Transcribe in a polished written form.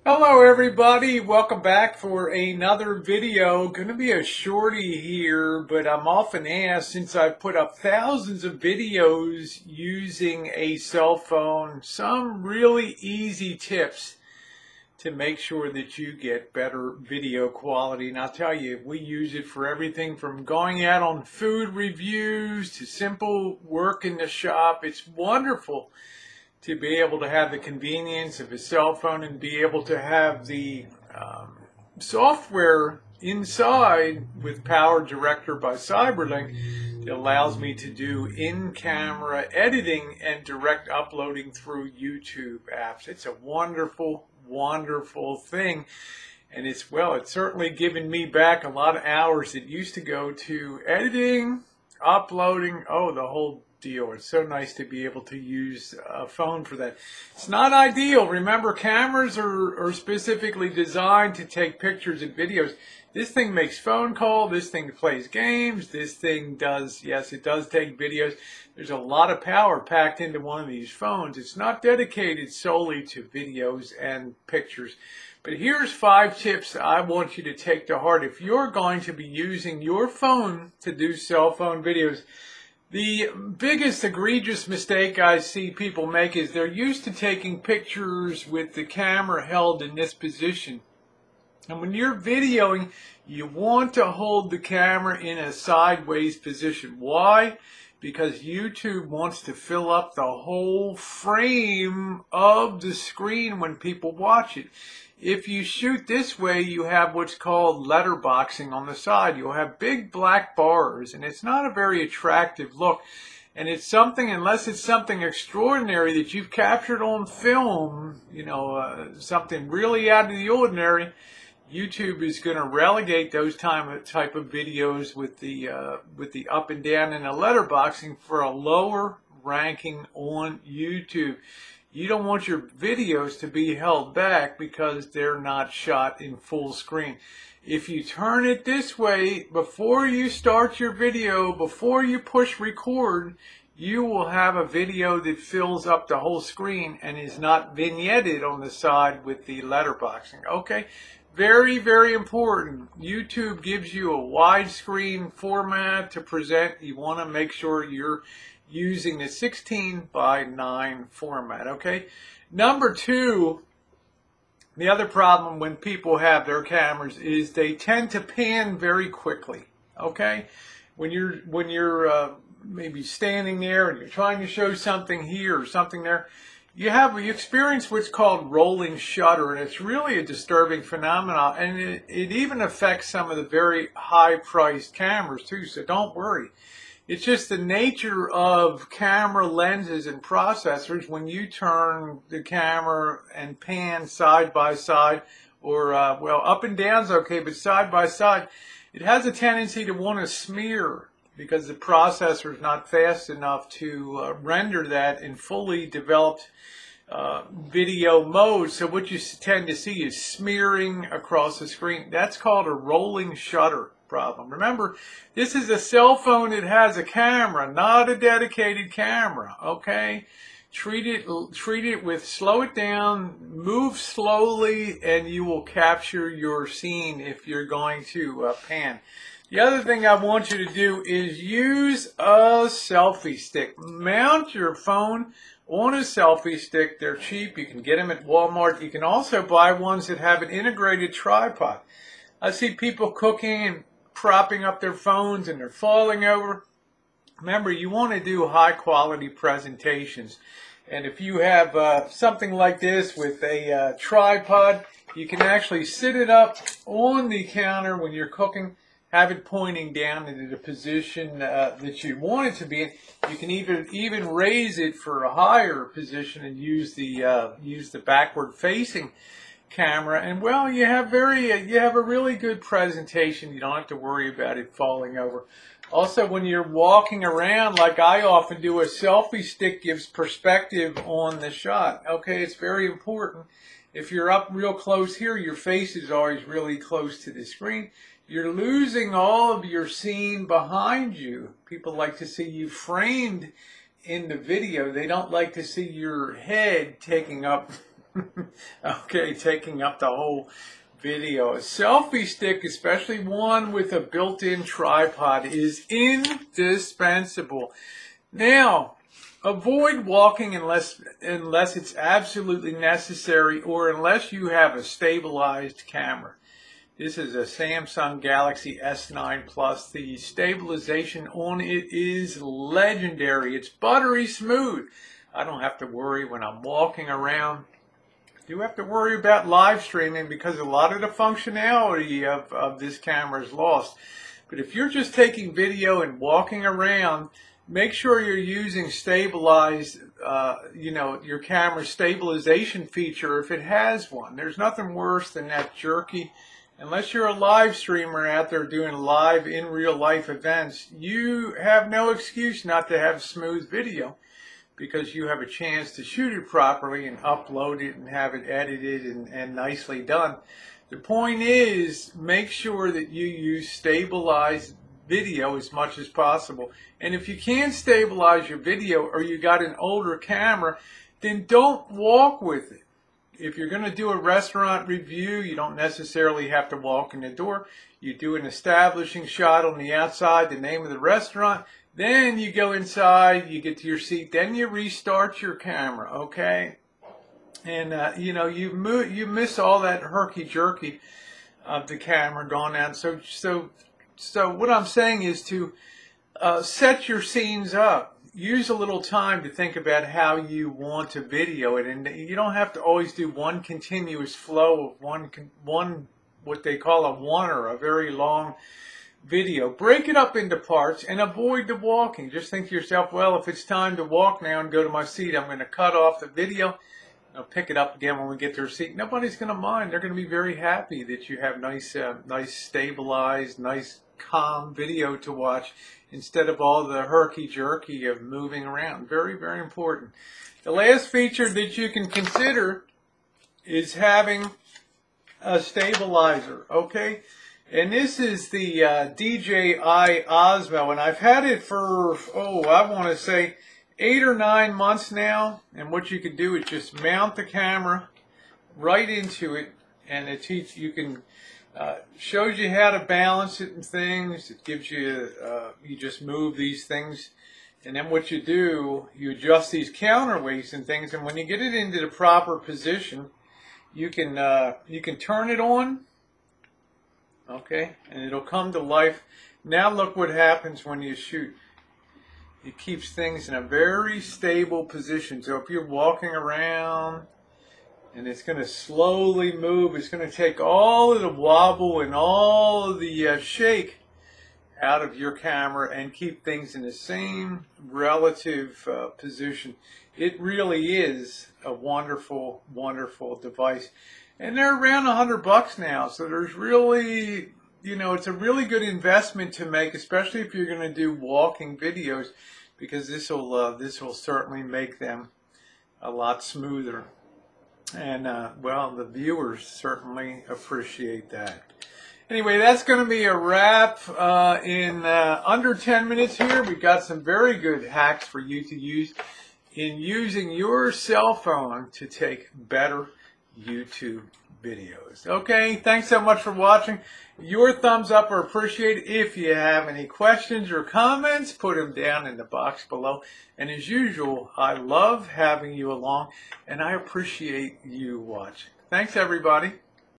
Hello everybody, welcome back for another video. Going to be a shorty here, but I'm often asked, since I've put up thousands of videos using a cell phone, some really easy tips to make sure that you get better video quality. And I'll tell you, we use it for everything from going out on food reviews to simple work in the shop. It's wonderful to be able to have the convenience of a cell phone and be able to have the software inside with Power Director by Cyberlink that allows me to do in-camera editing and direct uploading through YouTube apps. It's a wonderful, wonderful thing. And it's certainly given me back a lot of hours that used to go to editing, uploading, the whole deal. It's so nice to be able to use a phone for that. It's not ideal. Remember, cameras are specifically designed to take pictures and videos. This thing makes phone calls. This thing plays games. This thing does, yes, it does take videos. There's a lot of power packed into one of these phones. It's not dedicated solely to videos and pictures. But here's 5 tips I want you to take to heart if you're going to be using your phone to do cell phone videos. The biggest egregious mistake I see people make is they're used to taking pictures with the camera held in this position. And when you're videoing, you want to hold the camera in a sideways position. Why? Because YouTube wants to fill up the whole frame of the screen when people watch it. If you shoot this way, you have what's called letterboxing on the side. You'll have big black bars, and it's not a very attractive look. And it's something, unless it's something extraordinary that you've captured on film, something really out of the ordinary, YouTube is going to relegate those type of videos with the up and down and the letterboxing for a lower ranking on YouTube. You don't want your videos to be held back because they're not shot in full screen. If you turn it this way, before you start your video, before you push record, you will have a video that fills up the whole screen and is not vignetted on the side with the letterboxing. Okay? Very, very important. YouTube gives you a widescreen format to present. You want to make sure you're using the 16:9 format, okay? Number 2, the other problem when people have their cameras is they tend to pan very quickly, okay? When you're maybe standing there and you're trying to show something here or something there, you experience what's called rolling shutter, and it's really a disturbing phenomenon, and it even affects some of the very high-priced cameras too, so don't worry. It's just the nature of camera lenses and processors. When you turn the camera and pan side by side, or up and down's okay, but side by side, it has a tendency to want to smear because the processor is not fast enough to render that in fully developed video mode. So what you tend to see is smearing across the screen. That's called a rolling shutter problem. Remember, this is a cell phone that has a camera, not a dedicated camera, okay? Treat it with, slow it down, move slowly, and you will capture your scene if you're going to pan. The other thing I want you to do is use a selfie stick. Mount your phone on a selfie stick. They're cheap. You can get them at Walmart. You can also buy ones that have an integrated tripod. I see people cooking and propping up their phones and they're falling over. Remember, you want to do high quality presentations. And if you have something like this with a tripod, you can actually sit it up on the counter when you're cooking, have it pointing down into the position that you want it to be in. You can even raise it for a higher position and use the backward facing camera, and you have a really good presentation. You don't have to worry about it falling over. Also, when you're walking around, like I often do, a selfie stick gives perspective on the shot. Okay, it's very important. If you're up real close here, your face is always really close to the screen. You're losing all of your scene behind you. People like to see you framed in the video. They don't like to see your head taking up Okay, taking up the whole video. A selfie stick, especially one with a built-in tripod, is indispensable. Now, avoid walking unless it's absolutely necessary or unless you have a stabilized camera. This is a Samsung Galaxy S9 Plus. The stabilization on it is legendary. It's buttery smooth. I don't have to worry when I'm walking around. I do have to worry about live streaming because a lot of the functionality of this camera is lost. But if you're just taking video and walking around, make sure you're using stabilized, your camera stabilization feature if it has one. There's nothing worse than that jerky. Unless you're a live streamer out there doing live in real life events, you have no excuse not to have smooth video because you have a chance to shoot it properly and upload it and have it edited and nicely done. The point is, make sure that you use stabilized video as much as possible. And if you can't stabilize your video or you got an older camera, then don't walk with it. If you're going to do a restaurant review, you don't necessarily have to walk in the door. You do an establishing shot on the outside, the name of the restaurant. Then you go inside, you get to your seat, then you restart your camera, okay? And, you miss all that herky-jerky of the camera going out. So what I'm saying is to set your scenes up. Use a little time to think about how you want to video it, and you don't have to always do one continuous flow of one what they call a oneer, a very long video. Break it up into parts and avoid the walking. Just think to yourself, well, if it's time to walk now and go to my seat, I'm going to cut off the video. I'll pick it up again when we get to our seat. Nobody's going to mind. They're going to be very happy that you have nice stabilized, nice calm video to watch instead of all the herky-jerky of moving around. Very, very important. The last feature that you can consider is having a stabilizer, okay? And this is the DJI Osmo, and I've had it for, I want to say 8 or 9 months now. And what you can do is just mount the camera right into it, and shows you how to balance it and things. It gives you, you just move these things, and then what you do, you adjust these counterweights and things, and when you get it into the proper position, you can turn it on, okay, and it'll come to life. Now look what happens when you shoot. It keeps things in a very stable position. So if you're walking around, and it's going to slowly move. It's going to take all of the wobble and all of the shake out of your camera and keep things in the same relative position. It really is a wonderful, wonderful device. And they're around $100 now. So there's really, it's a really good investment to make, especially if you're going to do walking videos, because this will certainly make them a lot smoother. And, well, the viewers certainly appreciate that. Anyway, that's going to be a wrap in under 10 minutes here. We've got some very good hacks for you to use in using your cell phone to take better YouTube videos. Okay, thanks so much for watching. Your thumbs up are appreciated. If you have any questions or comments, put them down in the box below. And as usual, I love having you along, and I appreciate you watching. Thanks, everybody.